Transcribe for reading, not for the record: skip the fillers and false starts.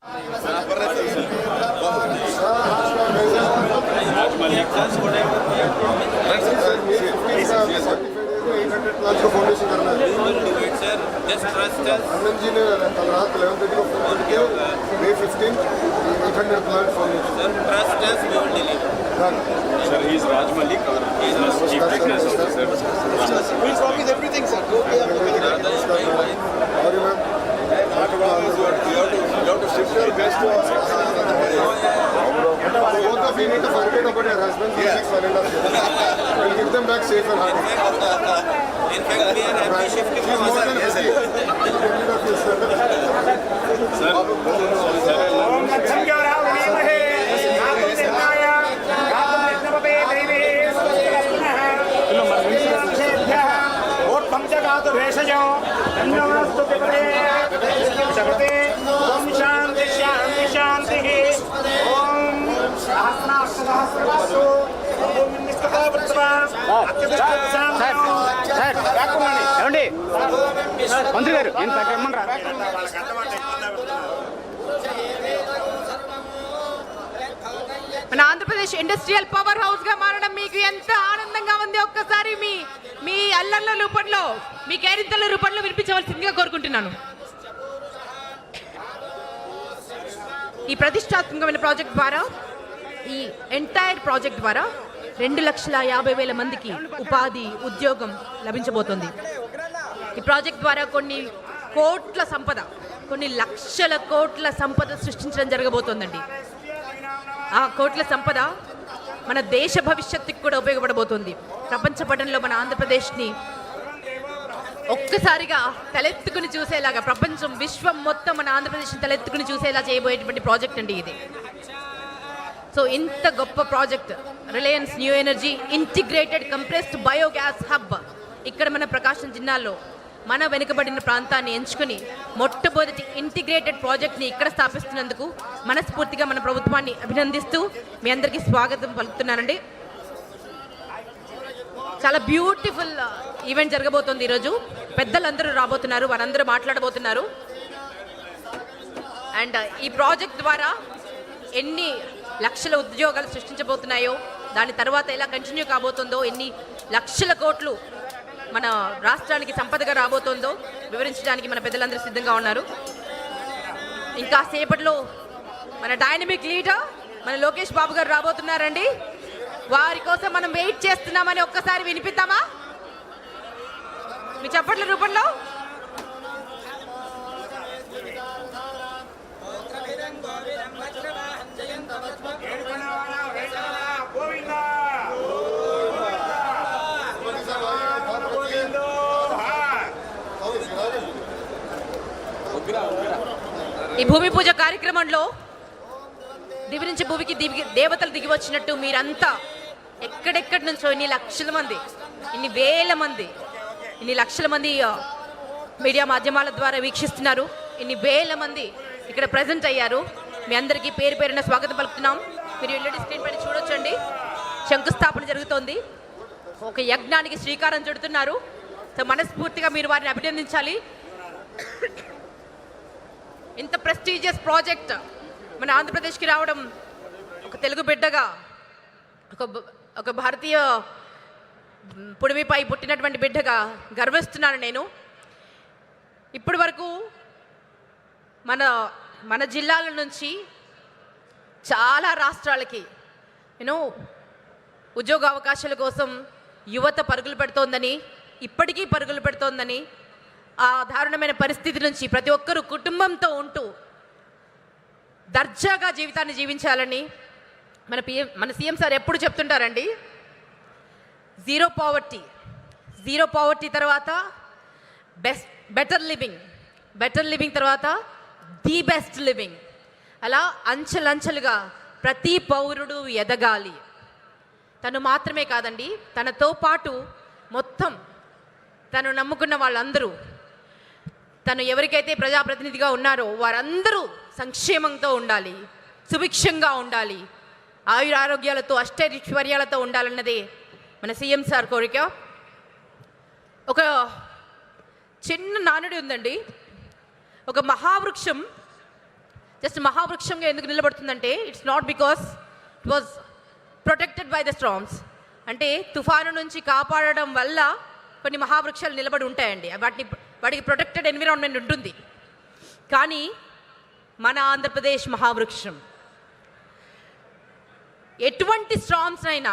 Foundation करना है sir, just trust us. Anand ji ने कल रात 11:30 को फोन करके May 15 800 plant foundation sir, trust us, we will deliver sir. He is Raj Malik और he is chief business officer. We promise everything sir. और ma'am you have to shift your best to us. Both of you need to forget about your husbands for 6 1.5 years. We'll give them back safe and happy. In fact, we are happy shifting from us. Yes, sir. మంత్రి గారు మన Andhra Pradesh industrial power house గా మారడం మీకు ఎంత ఆనందంగా ఉంది? ఒక్కసారి మీ అల్లర్ల రూపంలో, మీ కేరింతల రూపంలో వినిపించవలసిందిగా కోరుకుంటున్నాను. ఈ ప్రతిష్టాత్మకమైన ప్రాజెక్ట్ ద్వారా, ఈ ఎంటైర్ ప్రాజెక్ట్ ద్వారా 2,50,000 మందికి ఉపాధి, ఉద్యోగం లభించబోతోంది. ఈ ప్రాజెక్ట్ ద్వారా కొన్ని కోట్ల సంపద, కొన్ని లక్షల కోట్ల సంపద సృష్టించడం జరగబోతోందండి. ఆ కోట్ల సంపద మన దేశ భవిష్యత్తుకి కూడా ఉపయోగపడబోతుంది. ప్రపంచ పటంలో మన ఆంధ్రప్రదేశ్ని ఒక్కసారిగా తలెత్తుకుని చూసేలాగా, ప్రపంచం, విశ్వం మొత్తం మన ఆంధ్రప్రదేశ్ని తలెత్తుకుని చూసేలా చేయబోయేటువంటి ప్రాజెక్ట్ అండి ఇది. సో ఇంత గొప్ప project, Reliance new energy integrated compressed biogas hub ఇక్కడ మన ప్రకాశం జిల్లాలో మన వెనుకబడిన ప్రాంతాన్ని ఎంచుకుని మొట్టమొదటి ఇంటిగ్రేటెడ్ ప్రాజెక్ట్ని ఇక్కడ స్థాపిస్తున్నందుకు మనస్ఫూర్తిగా మన ప్రభుత్వాన్ని అభినందిస్తూ మీ అందరికీ స్వాగతం పలుకుతున్నానండి. చాలా బ్యూటిఫుల్ ఈవెంట్ జరగబోతోంది ఈరోజు. పెద్దలందరూ రాబోతున్నారు, వారందరూ మాట్లాడబోతున్నారు. అండ్ ఈ ప్రాజెక్ట్ ద్వారా ఎన్ని లక్షల ఉద్యోగాలు సృష్టించబోతున్నాయో, దాని తర్వాత ఎలా కంటిన్యూ కాబోతుందో, ఎన్ని లక్షల కోట్లు మన రాష్ట్రానికి సంపదగా రాబోతోందో వివరించడానికి మన పెద్దలందరూ సిద్ధంగా ఉన్నారు. ఇంకా సేపట్లో మన డైనమిక్ లీడర్ మన లోకేష్ బాబు గారు రాబోతున్నారండి. వారి కోసం మనం వెయిట్ చేస్తున్నామని ఒక్కసారి వినిపిద్దామా మీ చప్పట్ల రూపంలో? ఈ భూమి పూజ కార్యక్రమంలో దివి నుంచి భూమికి దేవతలు దిగి వచ్చినట్టు మీరంతా ఎక్కడెక్కడి నుంచో ఇన్ని లక్షల మంది, ఇన్ని వేల మంది, ఇన్ని లక్షల మంది మీడియా మాధ్యమాల ద్వారా వీక్షిస్తున్నారు. ఇన్ని వేల మంది ఇక్కడ ప్రజెంట్ అయ్యారు. మీ అందరికీ పేరు పేరున స్వాగతం పలుకుతున్నాం. మీరు ఎల్ఈడి స్క్రీన్ పైన చూడొచ్చండి, శంకుస్థాపన జరుగుతోంది. ఒక యజ్ఞానికి శ్రీకారం చుడుతున్నారు. సో మనస్ఫూర్తిగా మీరు వారిని అభినందించాలి. ఇంత ప్రెస్టీజియస్ ప్రాజెక్ట్ మన ఆంధ్రప్రదేశ్కి రావడం, ఒక తెలుగు బిడ్డగా, ఒక భారతీయ పుడిమిపై పుట్టినటువంటి బిడ్డగా గర్విస్తున్నాను నేను. ఇప్పటి వరకు మన జిల్లాల నుంచి చాలా రాష్ట్రాలకి ఉద్యోగ అవకాశాల కోసం యువత పరుగులు పెడుతోందని, ఇప్పటికీ పరుగులు పెడుతోందని, ఆ దారుణమైన పరిస్థితి నుంచి ప్రతి ఒక్కరూ కుటుంబంతో ఉంటూ దర్జాగా జీవితాన్ని జీవించాలని మన సీఎం సార్ ఎప్పుడు చెప్తుంటారండి. జీరో పావర్టీ తర్వాత బెటర్ లివింగ్ తర్వాత ది బెస్ట్ లివింగ్. అలా అంచెలంచెలుగా ప్రతి పౌరుడు ఎదగాలి. తను మాత్రమే కాదండి, తనతో పాటు మొత్తం తను నమ్ముకున్న వాళ్ళందరూ, తను ఎవరికైతే ప్రజాప్రతినిధిగా ఉన్నారో వారందరూ సంక్షేమంతో ఉండాలి, సుభిక్షంగా ఉండాలి, ఆయురారోగ్యాలతో, అష్టైశ్వర్యాలతో ఉండాలన్నదే మన సీఎం సార్ కోరిక. ఒక చిన్న నానుడి ఉందండి, ఒక మహావృక్షం జస్ట్ మహావృక్షంగా ఎందుకు నిలబడుతుందంటే it's not because it was protected by the storms. అంటే తుఫాను నుంచి కాపాడడం వల్ల కొన్ని మహావృక్షాలు నిలబడి ఉంటాయండి. వాటికి ప్రొటెక్టెడ్ ఎన్విరాన్మెంట్ ఉంటుంది. కానీ మన ఆంధ్రప్రదేశ్ మహావృక్షం ఎటువంటి స్టార్మ్స్ అయినా